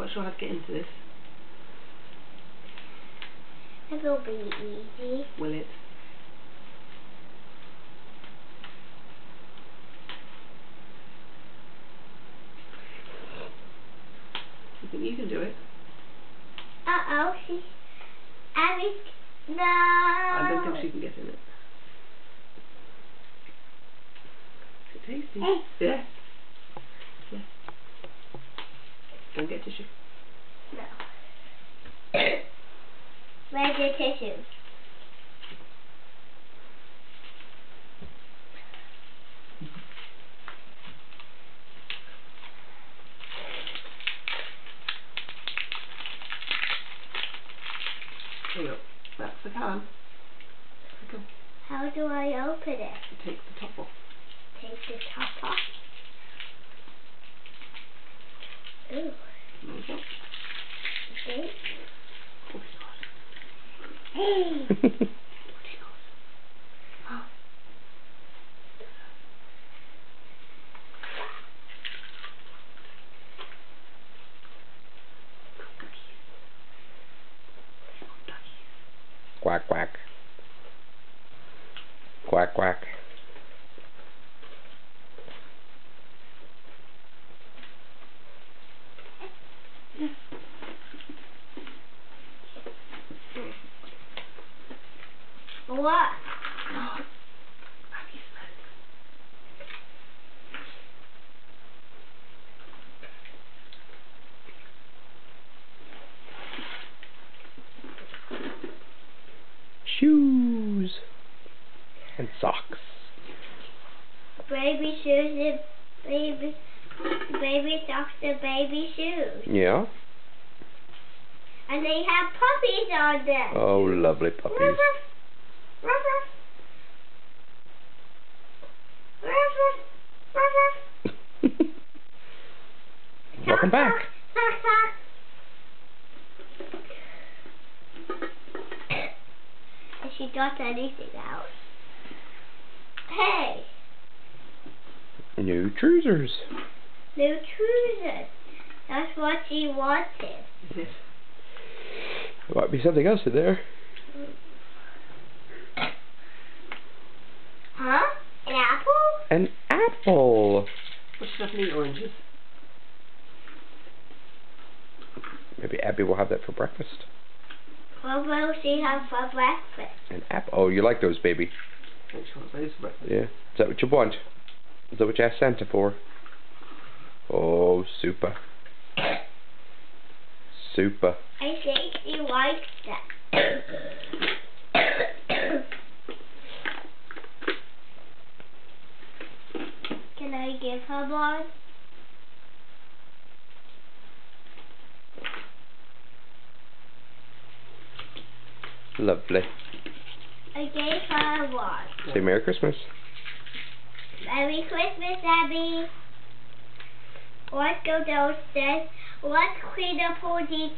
not sure how to get into this. It will be easy. Will it? You think you can do it? Uh-oh, Abby, no! I don't think she can get in it. Is it tasty? Hey. Yeah. Yeah. Go and get tissue. No. Where's the tissue? There you go. That's the can. Go. How do I open it? You take the top off. Take the top off. Ooh. There you go. Okay. Oh my God. Hey! Quack, quack. Quack, quack. What? Shoes and socks. Baby shoes and baby socks and baby shoes. Yeah. And they have puppies on them. Oh, lovely puppies. Ruff, ruff, ruff, ruff, ruff, ruff. Welcome back. Has she got anything out? Hey! New trousers. New trousers. That's what she wanted. Is it? There might be something else in there. Huh? An apple? An apple. But she doesn't eat oranges. Maybe Abby will have that for breakfast. What will she have for breakfast? An apple. Oh, you like those, baby? I think she wants those for breakfast. Yeah. Is that what you want? Is that what you asked Santa for? Oh, super. Super. I think she likes that. Can I give her one? Lovely. I gave her one. Say Merry Christmas. Merry Christmas, Abby. Let's go downstairs. Let's clean up all these